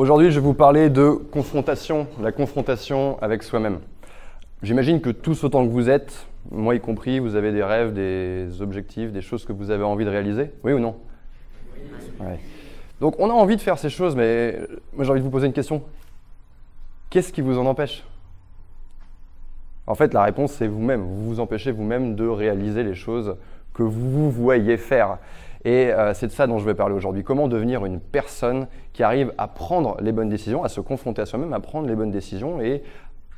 Aujourd'hui, je vais vous parler de confrontation, la confrontation avec soi-même. J'imagine que tous autant que vous êtes, moi y compris, vous avez des rêves, des objectifs, des choses que vous avez envie de réaliser. Oui ou non? Oui. Ouais. Donc on a envie de faire ces choses, mais moi j'ai envie de vous poser une question. Qu'est-ce qui vous en empêche? En fait, la réponse c'est vous-même. Vous vous empêchez vous-même de réaliser les choses que vous voyez faire. Et c'est de ça dont je vais parler aujourd'hui. Comment devenir une personne qui arrive à prendre les bonnes décisions, à se confronter à soi-même, à prendre les bonnes décisions et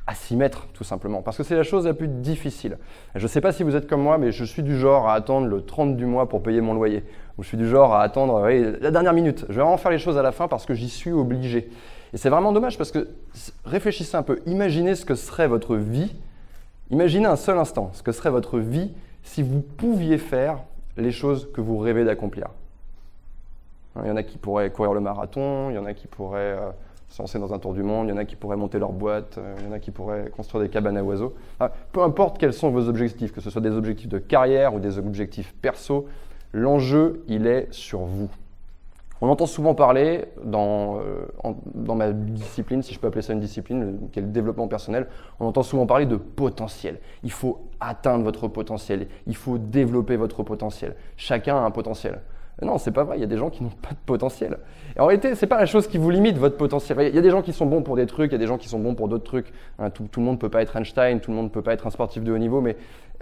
à s'y mettre tout simplement. Parce que c'est la chose la plus difficile. Je ne sais pas si vous êtes comme moi, mais je suis du genre à attendre le 30 du mois pour payer mon loyer. Ou je suis du genre à attendre la dernière minute. Je vais vraiment faire les choses à la fin parce que j'y suis obligé. Et c'est vraiment dommage parce que réfléchissez un peu. Imaginez ce que serait votre vie. Imaginez un seul instant ce que serait votre vie si vous pouviez faire les choses que vous rêvez d'accomplir. Il y en a qui pourraient courir le marathon, il y en a qui pourraient se lancer dans un tour du monde, il y en a qui pourraient monter leur boîte, il y en a qui pourraient construire des cabanes à oiseaux. Peu importe quels sont vos objectifs, que ce soit des objectifs de carrière ou des objectifs perso, l'enjeu, il est sur vous. On entend souvent parler dans ma discipline, si je peux appeler ça une discipline, qui est le développement personnel, on entend souvent parler de potentiel. Il faut atteindre votre potentiel, il faut développer votre potentiel. Chacun a un potentiel. Non, c'est pas vrai, il y a des gens qui n'ont pas de potentiel. Et en réalité, c'est pas la chose qui vous limite, votre potentiel. Il y a des gens qui sont bons pour des trucs, il y a des gens qui sont bons pour d'autres trucs. Tout le monde ne peut pas être Einstein, tout le monde ne peut pas être un sportif de haut niveau, mais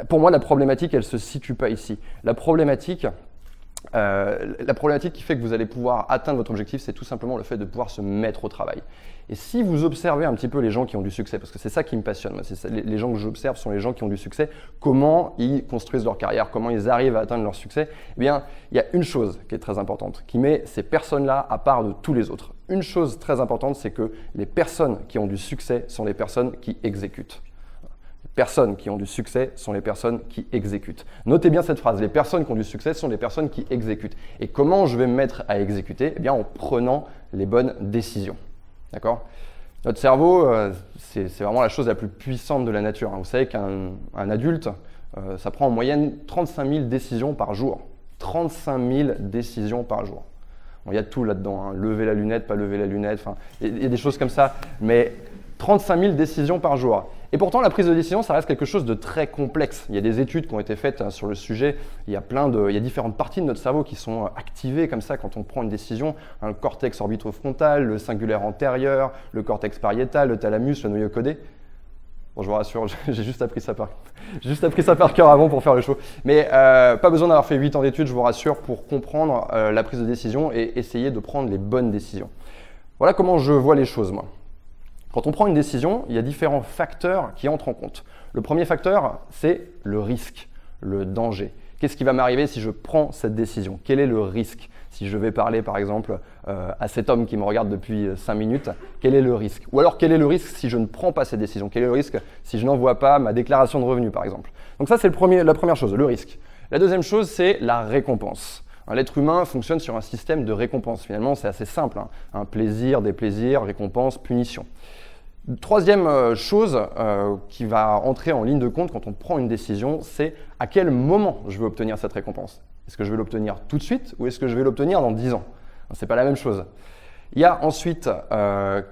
pour moi, la problématique, elle ne se situe pas ici. La problématique qui fait que vous allez pouvoir atteindre votre objectif, c'est tout simplement le fait de pouvoir se mettre au travail. Et si vous observez un petit peu les gens qui ont du succès, parce que c'est ça qui me passionne, les gens que j'observe sont les gens qui ont du succès, comment ils construisent leur carrière, comment ils arrivent à atteindre leur succès, eh bien, il y a une chose qui est très importante, qui met ces personnes-là à part de tous les autres. Une chose très importante, c'est que les personnes qui ont du succès sont les personnes qui exécutent. Les personnes qui ont du succès sont les personnes qui exécutent. Notez bien cette phrase, les personnes qui ont du succès sont les personnes qui exécutent. Et comment je vais me mettre à exécuter? Eh bien, en prenant les bonnes décisions. D'accord? Notre cerveau, c'est vraiment la chose la plus puissante de la nature. Vous savez qu'un adulte, ça prend en moyenne 35 000 décisions par jour. 35 000 décisions par jour. Bon, il y a tout là-dedans, hein. Lever la lunette, pas lever la lunette, il y a des choses comme ça, mais 35 000 décisions par jour. Et pourtant, la prise de décision, ça reste quelque chose de très complexe. Il y a des études qui ont été faites sur le sujet. Il y a différentes parties de notre cerveau qui sont activées comme ça quand on prend une décision. Le cortex orbitofrontal, le cingulaire antérieur, le cortex pariétal, le thalamus, le noyau codé. Bon, je vous rassure, j'ai juste appris ça par cœur avant pour faire le show. Mais pas besoin d'avoir fait 8 ans d'études, je vous rassure, pour comprendre la prise de décision et essayer de prendre les bonnes décisions. Voilà comment je vois les choses, moi. Quand on prend une décision, il y a différents facteurs qui entrent en compte. Le premier facteur, c'est le risque, le danger. Qu'est-ce qui va m'arriver si je prends cette décision? Quel est le risque? Si je vais parler par exemple à cet homme qui me regarde depuis 5 minutes, quel est le risque? Ou alors quel est le risque si je ne prends pas cette décision? Quel est le risque si je n'envoie pas ma déclaration de revenus par exemple? Donc ça c'est la première chose, le risque. La deuxième chose, c'est la récompense. L'être humain fonctionne sur un système de récompense. Finalement, c'est assez simple. Un plaisir, des plaisirs, récompense, punition. Troisième chose qui va entrer en ligne de compte quand on prend une décision, c'est à quel moment je veux obtenir cette récompense. Est-ce que je vais l'obtenir tout de suite ou est-ce que je vais l'obtenir dans 10 ans? Ce n'est pas la même chose. Il y a ensuite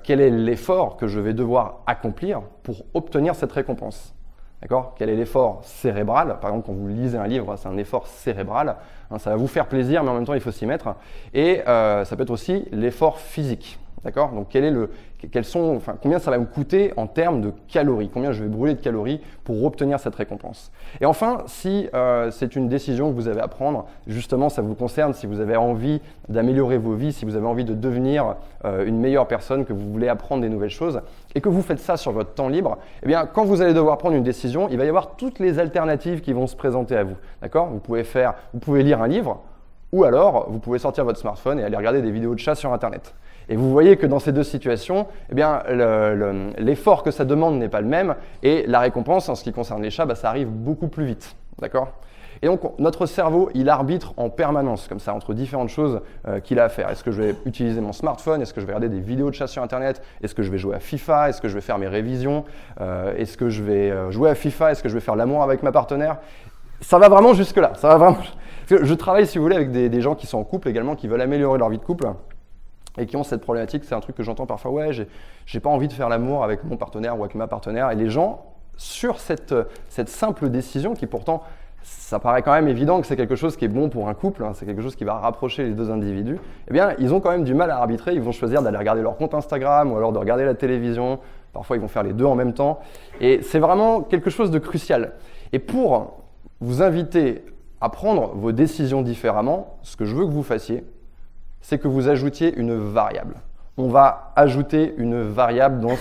quel est l'effort que je vais devoir accomplir pour obtenir cette récompense. D'accord? Quel est l'effort cérébral? Par exemple, quand vous lisez un livre, c'est un effort cérébral. Ça va vous faire plaisir, mais en même temps, il faut s'y mettre. Et ça peut être aussi l'effort physique. D'accord? Donc, combien ça va me coûter en termes de calories? Combien je vais brûler de calories pour obtenir cette récompense? Et enfin, si c'est une décision que vous avez à prendre, justement, ça vous concerne, si vous avez envie d'améliorer vos vies, si vous avez envie de devenir une meilleure personne, que vous voulez apprendre des nouvelles choses et que vous faites ça sur votre temps libre, eh bien, quand vous allez devoir prendre une décision, il va y avoir toutes les alternatives qui vont se présenter à vous. D'accord? Vous pouvez lire un livre ou alors vous pouvez sortir votre smartphone et aller regarder des vidéos de chats sur Internet. Et vous voyez que dans ces deux situations, eh bien, l'effort que ça demande n'est pas le même et la récompense, en ce qui concerne les chats, ça arrive beaucoup plus vite. D'accord? Et donc, notre cerveau, il arbitre en permanence, comme ça, entre différentes choses qu'il a à faire. Est-ce que je vais utiliser mon smartphone? Est-ce que je vais regarder des vidéos de chat sur Internet? Est-ce que je vais jouer à FIFA? Est-ce que je vais faire mes révisions? Est-ce que je vais jouer à FIFA? Est-ce que je vais faire l'amour avec ma partenaire? Ça va vraiment jusque-là. Ça va vraiment... Parce que je travaille, si vous voulez, avec des gens qui sont en couple également, qui veulent améliorer leur vie de couple. et qui ont cette problématique. C'est un truc que j'entends parfois, ouais, j'ai pas envie de faire l'amour avec mon partenaire ou avec ma partenaire. Et les gens, sur cette simple décision qui pourtant, ça paraît quand même évident que c'est quelque chose qui est bon pour un couple, hein, c'est quelque chose qui va rapprocher les deux individus, eh bien, ils ont quand même du mal à arbitrer. Ils vont choisir d'aller regarder leur compte Instagram ou alors de regarder la télévision. Parfois, ils vont faire les deux en même temps. Et c'est vraiment quelque chose de crucial. Et pour vous inviter à prendre vos décisions différemment, ce que je veux que vous fassiez, c'est que vous ajoutiez une variable. On va ajouter une variable dans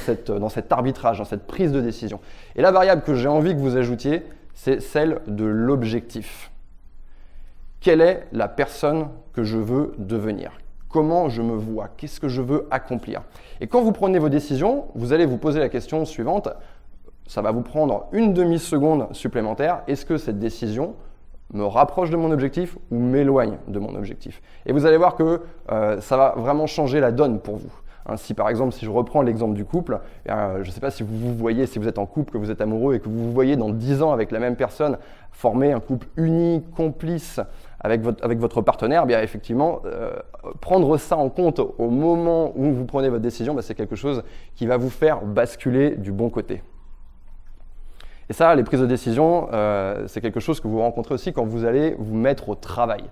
cet arbitrage, dans cette prise de décision. Et la variable que j'ai envie que vous ajoutiez, c'est celle de l'objectif. Quelle est la personne que je veux devenir? Comment je me vois? Qu'est-ce que je veux accomplir? Et quand vous prenez vos décisions, vous allez vous poser la question suivante. Ça va vous prendre une demi-seconde supplémentaire. Est-ce que cette décision me rapproche de mon objectif ou m'éloigne de mon objectif? Et vous allez voir que ça va vraiment changer la donne pour vous. Si par exemple, si je reprends l'exemple du couple, je ne sais pas si vous vous voyez, si vous êtes en couple, que vous êtes amoureux et que vous vous voyez dans 10 ans avec la même personne, former un couple uni, complice avec votre partenaire, bien effectivement, prendre ça en compte au moment où vous prenez votre décision, c'est quelque chose qui va vous faire basculer du bon côté. Et ça, les prises de décision, c'est quelque chose que vous rencontrez aussi quand vous allez vous mettre au travail.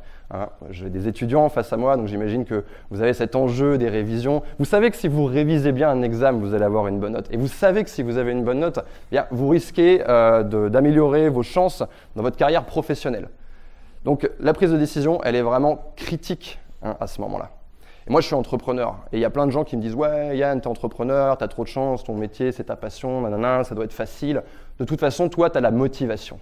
J'ai des étudiants face à moi, donc j'imagine que vous avez cet enjeu des révisions. Vous savez que si vous révisez bien un examen, vous allez avoir une bonne note. Et vous savez que si vous avez une bonne note, bien, vous risquez d'améliorer vos chances dans votre carrière professionnelle. Donc la prise de décision, elle est vraiment critique à ce moment-là. Et moi, je suis entrepreneur. Et il y a plein de gens qui me disent « Ouais, Yann, t'es entrepreneur, t'as trop de chance, ton métier, c'est ta passion, nanana, ça doit être facile. De toute façon, toi, t'as la motivation. »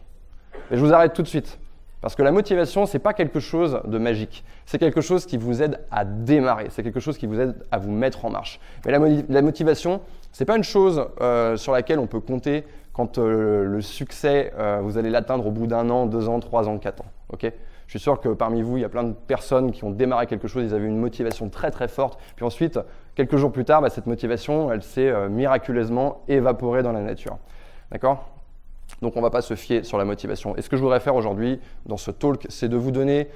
Mais je vous arrête tout de suite. Parce que la motivation, c'est pas quelque chose de magique. C'est quelque chose qui vous aide à démarrer. C'est quelque chose qui vous aide à vous mettre en marche. Mais la motivation, c'est pas une chose sur laquelle on peut compter quand le succès, vous allez l'atteindre au bout d'1 an, 2 ans, 3 ans, 4 ans. Okay? Je suis sûr que parmi vous, il y a plein de personnes qui ont démarré quelque chose, ils avaient une motivation très très forte. Puis ensuite, quelques jours plus tard, cette motivation, elle s'est miraculeusement évaporée dans la nature. D'accord ? Donc on ne va pas se fier sur la motivation. Et ce que je voudrais faire aujourd'hui dans ce talk, c'est de vous donner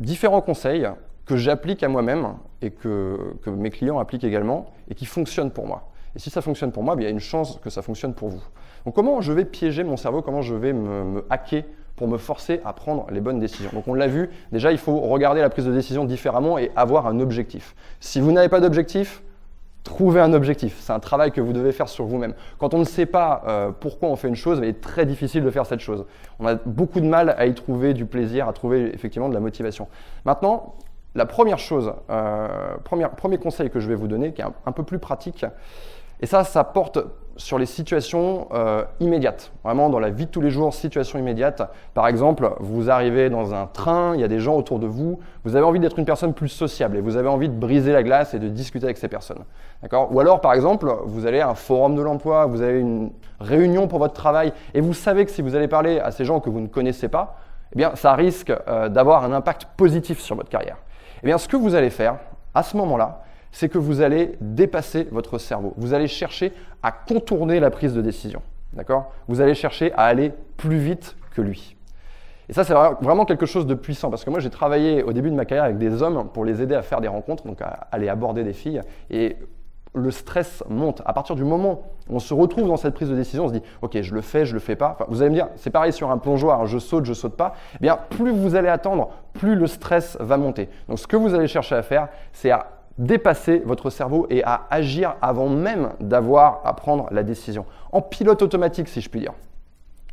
différents conseils que j'applique à moi-même et que mes clients appliquent également et qui fonctionnent pour moi. Et si ça fonctionne pour moi, il y a une chance que ça fonctionne pour vous. Donc comment je vais piéger mon cerveau, comment je vais me hacker pour me forcer à prendre les bonnes décisions. Donc on l'a vu, déjà il faut regarder la prise de décision différemment et avoir un objectif. Si vous n'avez pas d'objectif, trouvez un objectif. C'est un travail que vous devez faire sur vous-même. Quand on ne sait pas pourquoi on fait une chose, il est très difficile de faire cette chose. On a beaucoup de mal à y trouver du plaisir, à trouver effectivement de la motivation. Maintenant, la première chose, premier conseil que je vais vous donner, qui est un peu plus pratique, et ça porte sur les situations immédiates, vraiment dans la vie de tous les jours, situation immédiate. Par exemple, vous arrivez dans un train, il y a des gens autour de vous, vous avez envie d'être une personne plus sociable et vous avez envie de briser la glace et de discuter avec ces personnes. D'accord ? Ou alors, par exemple, vous allez à un forum de l'emploi, vous avez une réunion pour votre travail et vous savez que si vous allez parler à ces gens que vous ne connaissez pas, eh bien, ça risque d'avoir un impact positif sur votre carrière. Eh bien, ce que vous allez faire à ce moment-là, c'est que vous allez dépasser votre cerveau. Vous allez chercher à contourner la prise de décision. D'accord ? Vous allez chercher à aller plus vite que lui. Et ça, c'est vraiment quelque chose de puissant parce que moi, j'ai travaillé au début de ma carrière avec des hommes pour les aider à faire des rencontres, donc à aller aborder des filles. Et le stress monte. À partir du moment où on se retrouve dans cette prise de décision, on se dit « Ok, je le fais pas ». Enfin, vous allez me dire, c'est pareil sur un plongeoir, je saute pas. Eh bien, plus vous allez attendre, plus le stress va monter. Donc, ce que vous allez chercher à faire, c'est à dépasser votre cerveau et à agir avant même d'avoir à prendre la décision. En pilote automatique, si je puis dire.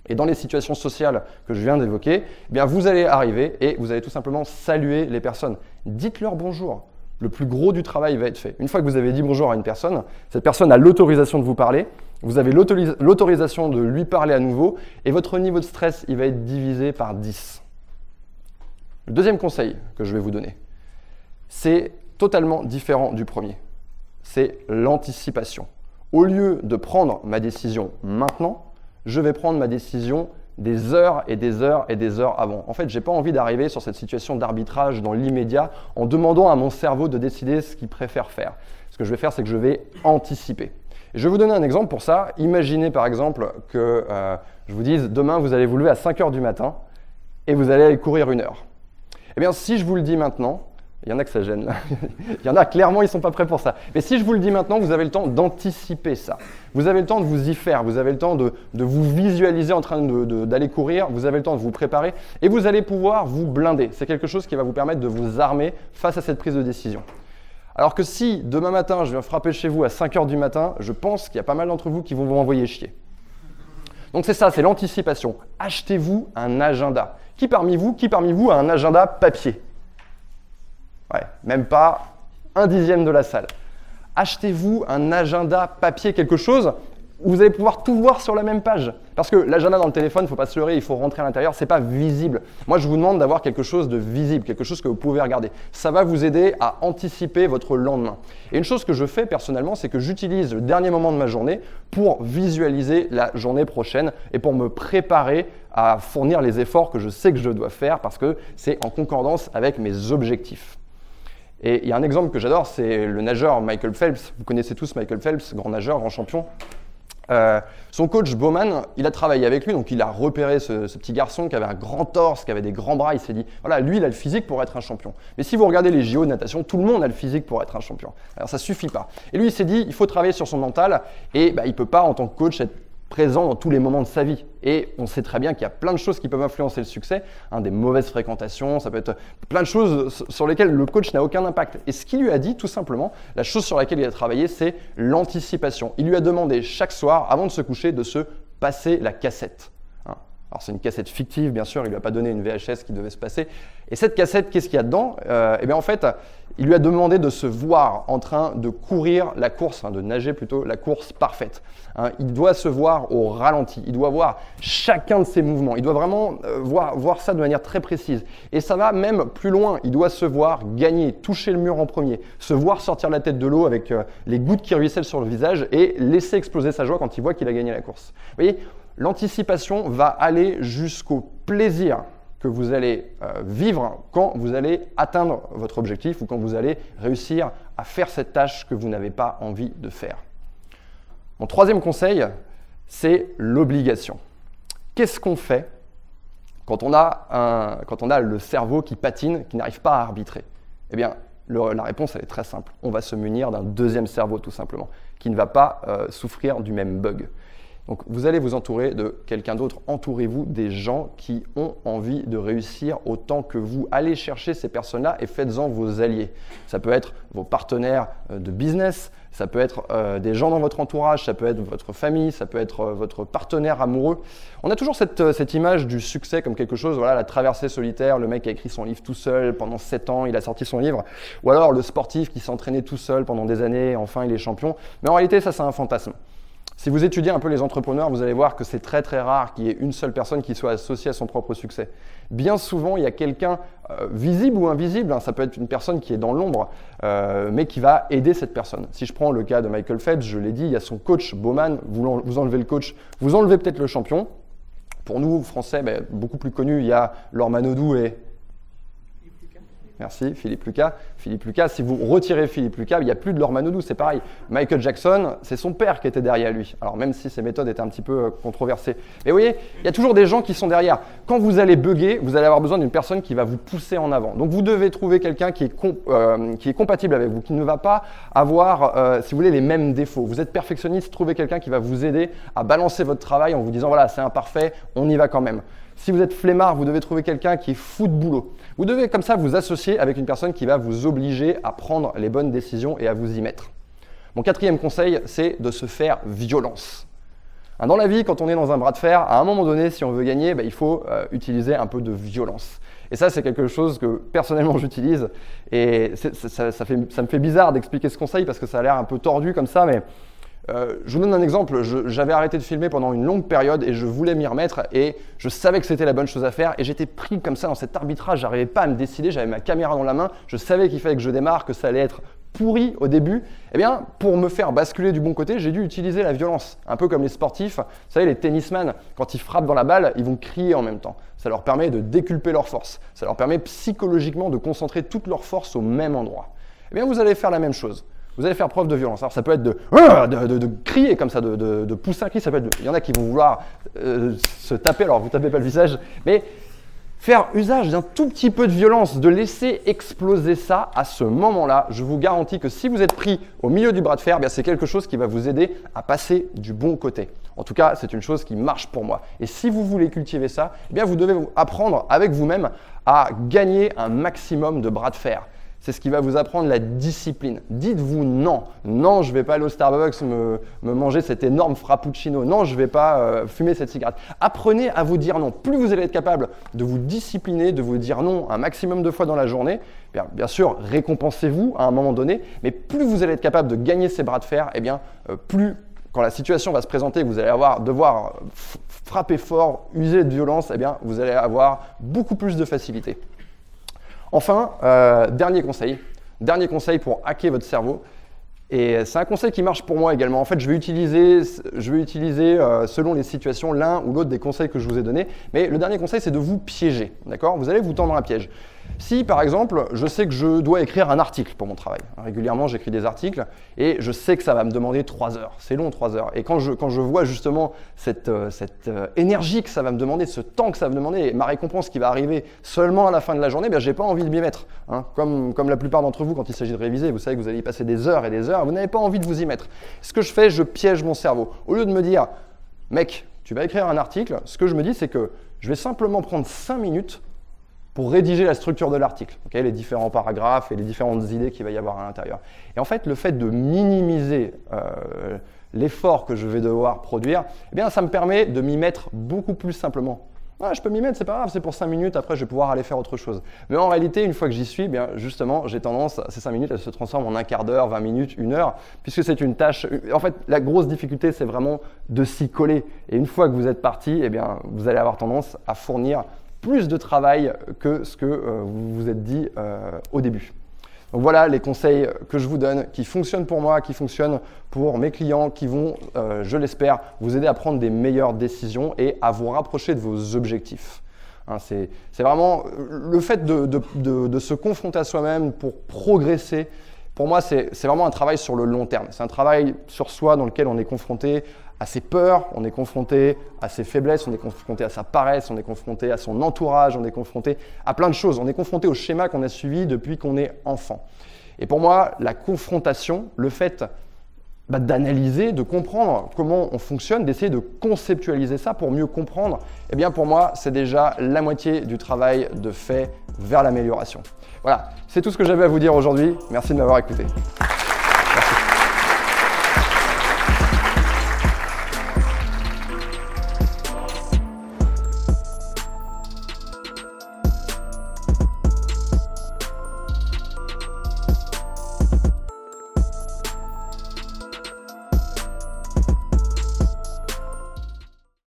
Et dans les situations sociales que je viens d'évoquer, eh bien vous allez arriver et vous allez tout simplement saluer les personnes. Dites-leur bonjour. Le plus gros du travail va être fait. Une fois que vous avez dit bonjour à une personne, cette personne a l'autorisation de vous parler, vous avez l'autorisation de lui parler à nouveau et votre niveau de stress, il va être divisé par 10. Le deuxième conseil que je vais vous donner, c'est totalement différent du premier. C'est l'anticipation. Au lieu de prendre ma décision maintenant, je vais prendre ma décision des heures et des heures et des heures avant. En fait, je n'ai pas envie d'arriver sur cette situation d'arbitrage dans l'immédiat en demandant à mon cerveau de décider ce qu'il préfère faire. Ce que je vais faire, c'est que je vais anticiper. Et je vais vous donner un exemple pour ça. Imaginez par exemple que je vous dise demain, vous allez vous lever à 5 heures du matin et vous allez aller courir 1 heure. Eh bien, si je vous le dis maintenant, Il y en a que ça gêne. Il y en a, clairement, ils ne sont pas prêts pour ça. Mais si je vous le dis maintenant, vous avez le temps d'anticiper ça. Vous avez le temps de vous y faire. Vous avez le temps de vous visualiser en train d'aller courir. Vous avez le temps de vous préparer. Et vous allez pouvoir vous blinder. C'est quelque chose qui va vous permettre de vous armer face à cette prise de décision. Alors que si, demain matin, je viens frapper chez vous à 5 h du matin, je pense qu'il y a pas mal d'entre vous qui vont vous envoyer chier. Donc c'est ça, c'est l'anticipation. Achetez-vous un agenda. Qui parmi vous a un agenda papier? Ouais, même pas 1/10 de la salle. Achetez-vous un agenda papier, quelque chose où vous allez pouvoir tout voir sur la même page. Parce que l'agenda dans le téléphone, il ne faut pas se leurrer, il faut rentrer à l'intérieur, ce n'est pas visible. Moi, je vous demande d'avoir quelque chose de visible, quelque chose que vous pouvez regarder. Ça va vous aider à anticiper votre lendemain. Et une chose que je fais personnellement, c'est que j'utilise le dernier moment de ma journée pour visualiser la journée prochaine et pour me préparer à fournir les efforts que je sais que je dois faire parce que c'est en concordance avec mes objectifs. Et il y a un exemple que j'adore, c'est le nageur Michael Phelps. Vous connaissez tous Michael Phelps, grand nageur, grand champion. Son coach Bowman, il a travaillé avec lui, donc il a repéré ce petit garçon qui avait un grand torse, qui avait des grands bras. Il s'est dit, voilà, lui, il a le physique pour être un champion. Mais si vous regardez les JO de natation, tout le monde a le physique pour être un champion. Alors ça suffit pas. Et lui, il s'est dit, il faut travailler sur son mental et il peut pas, en tant que coach, être présent dans tous les moments de sa vie. Et on sait très bien qu'il y a plein de choses qui peuvent influencer le succès, des mauvaises fréquentations, ça peut être plein de choses sur lesquelles le coach n'a aucun impact. Et ce qu'il lui a dit, tout simplement, la chose sur laquelle il a travaillé, c'est l'anticipation. Il lui a demandé chaque soir, avant de se coucher, de se passer la cassette. Alors c'est une cassette fictive, bien sûr, il ne lui a pas donné une VHS qui devait se passer. Et cette cassette, qu'est-ce qu'il y a dedans? Eh bien en fait, il lui a demandé de se voir en train de courir la course, de nager plutôt, la course parfaite. Il doit se voir au ralenti, il doit voir chacun de ses mouvements, il doit vraiment voir ça de manière très précise. Et ça va même plus loin, il doit se voir gagner, toucher le mur en premier, se voir sortir la tête de l'eau avec les gouttes qui ruissellent sur le visage et laisser exploser sa joie quand il voit qu'il a gagné la course. Vous voyez, l'anticipation va aller jusqu'au plaisir que vous allez vivre quand vous allez atteindre votre objectif ou quand vous allez réussir à faire cette tâche que vous n'avez pas envie de faire. Mon troisième conseil, c'est l'obligation. Qu'est-ce qu'on fait quand on a le cerveau qui patine, qui n'arrive pas à arbitrer? Eh bien, la réponse elle est très simple. On va se munir d'un deuxième cerveau tout simplement, qui ne va pas souffrir du même bug. Donc vous allez vous entourer de quelqu'un d'autre. Entourez-vous des gens qui ont envie de réussir autant que vous. Allez chercher ces personnes-là et faites-en vos alliés. Ça peut être vos partenaires de business, ça peut être des gens dans votre entourage, ça peut être votre famille, ça peut être votre partenaire amoureux. On a toujours cette image du succès comme quelque chose, voilà, la traversée solitaire, le mec qui a écrit son livre tout seul pendant 7 ans, il a sorti son livre. Ou alors le sportif qui s'entraînait tout seul pendant des années, enfin il est champion. Mais en réalité, ça c'est un fantasme. Si vous étudiez un peu les entrepreneurs, vous allez voir que c'est très très rare qu'il y ait une seule personne qui soit associée à son propre succès. Bien souvent, il y a quelqu'un visible ou invisible, ça peut être une personne qui est dans l'ombre, mais qui va aider cette personne. Si je prends le cas de Michael Phelps, je l'ai dit, il y a son coach Bowman, vous enlevez le coach, vous enlevez peut-être le champion. Pour nous, Français, beaucoup plus connus, il y a Laure Manodou et... Merci, Philippe Lucas. Philippe Lucas, si vous retirez Philippe Lucas, il n'y a plus de Laure Manodou, c'est pareil. Michael Jackson, c'est son père qui était derrière lui. Alors même si ses méthodes étaient un petit peu controversées. Mais vous voyez, il y a toujours des gens qui sont derrière. Quand vous allez bugger, vous allez avoir besoin d'une personne qui va vous pousser en avant. Donc vous devez trouver quelqu'un qui est compatible avec vous, qui ne va pas avoir, si vous voulez, les mêmes défauts. Vous êtes perfectionniste, trouvez quelqu'un qui va vous aider à balancer votre travail en vous disant, voilà, c'est imparfait, on y va quand même. Si vous êtes flemmard, vous devez trouver quelqu'un qui est fou de boulot. Vous devez comme ça vous associer avec une personne qui va vous obliger à prendre les bonnes décisions et à vous y mettre. Mon quatrième conseil, c'est de se faire violence. Dans la vie, quand on est dans un bras de fer, à un moment donné, si on veut gagner, il faut utiliser un peu de violence. Et ça, c'est quelque chose que personnellement j'utilise. Et ça me fait bizarre d'expliquer ce conseil parce que ça a l'air un peu tordu comme ça, mais... je vous donne un exemple, j'avais arrêté de filmer pendant une longue période et je voulais m'y remettre et je savais que c'était la bonne chose à faire et j'étais pris comme ça dans cet arbitrage, j'arrivais pas à me décider, j'avais ma caméra dans la main, je savais qu'il fallait que je démarre, que ça allait être pourri au début. Eh bien, pour me faire basculer du bon côté, j'ai dû utiliser la violence, un peu comme les sportifs. Vous savez, les tennisman, quand ils frappent dans la balle, ils vont crier en même temps. Ça leur permet de déculper leur force, ça leur permet psychologiquement de concentrer toute leur force au même endroit. Eh bien, vous allez faire la même chose. Vous allez faire preuve de violence. Alors ça peut être de crier comme ça, de pousser un cri. Ça peut être il y en a qui vont vouloir se taper, alors vous ne tapez pas le visage, mais faire usage d'un tout petit peu de violence, de laisser exploser ça à ce moment-là. Je vous garantis que si vous êtes pris au milieu du bras de fer, c'est quelque chose qui va vous aider à passer du bon côté. En tout cas, c'est une chose qui marche pour moi. Et si vous voulez cultiver ça, vous devez apprendre avec vous-même à gagner un maximum de bras de fer. C'est ce qui va vous apprendre la discipline. Dites-vous non. Non, je ne vais pas aller au Starbucks me manger cet énorme frappuccino. Non, je ne vais pas fumer cette cigarette. Apprenez à vous dire non. Plus vous allez être capable de vous discipliner, de vous dire non un maximum de fois dans la journée, bien sûr, récompensez-vous à un moment donné, mais plus vous allez être capable de gagner ces bras de fer, plus quand la situation va se présenter, vous allez devoir frapper fort, user de violence, vous allez avoir beaucoup plus de facilité. Enfin, dernier conseil pour hacker votre cerveau. Et c'est un conseil qui marche pour moi également. En fait, je vais utiliser selon les situations l'un ou l'autre des conseils que je vous ai donnés. Mais le dernier conseil, c'est de vous piéger. D'accord ? Vous allez vous tendre un piège. Si, par exemple, je sais que je dois écrire un article pour mon travail. Régulièrement, j'écris des articles et je sais que ça va me demander 3 heures. C'est long, 3 heures. Et quand je vois justement cette énergie que ça va me demander, ce temps que ça va me demander, et ma récompense qui va arriver seulement à la fin de la journée, je n'ai pas envie de m'y mettre. Comme la plupart d'entre vous, quand il s'agit de réviser, vous savez que vous allez y passer des heures et des heures, vous n'avez pas envie de vous y mettre. Ce que je fais, je piège mon cerveau. Au lieu de me dire, mec, tu vas écrire un article, ce que je me dis, c'est que je vais simplement prendre 5 minutes pour rédiger la structure de l'article, les différents paragraphes et les différentes idées qu'il va y avoir à l'intérieur. Et en fait, le fait de minimiser l'effort que je vais devoir produire, ça me permet de m'y mettre beaucoup plus simplement. Je peux m'y mettre, c'est pas grave, c'est pour 5 minutes, après je vais pouvoir aller faire autre chose. Mais en réalité, une fois que j'y suis, justement, j'ai tendance, ces 5 minutes, elles se transforment en un quart d'heure, 20 minutes, 1 heure, puisque c'est une tâche. En fait, la grosse difficulté, c'est vraiment de s'y coller. Et une fois que vous êtes parti, vous allez avoir tendance à fournir plus de travail que ce que vous vous êtes dit au début. Donc voilà les conseils que je vous donne, qui fonctionnent pour moi, qui fonctionnent pour mes clients, qui vont, je l'espère, vous aider à prendre des meilleures décisions et à vous rapprocher de vos objectifs. C'est vraiment le fait de se confronter à soi-même pour progresser. Pour moi, c'est vraiment un travail sur le long terme. C'est un travail sur soi dans lequel on est confronté à ses peurs, on est confronté à ses faiblesses, on est confronté à sa paresse, on est confronté à son entourage, on est confronté à plein de choses. On est confronté au schéma qu'on a suivi depuis qu'on est enfant. Et pour moi, la confrontation, le fait d'analyser, de comprendre comment on fonctionne, d'essayer de conceptualiser ça pour mieux comprendre, pour moi, c'est déjà la moitié du travail de fait vers l'amélioration. Voilà, c'est tout ce que j'avais à vous dire aujourd'hui. Merci de m'avoir écouté.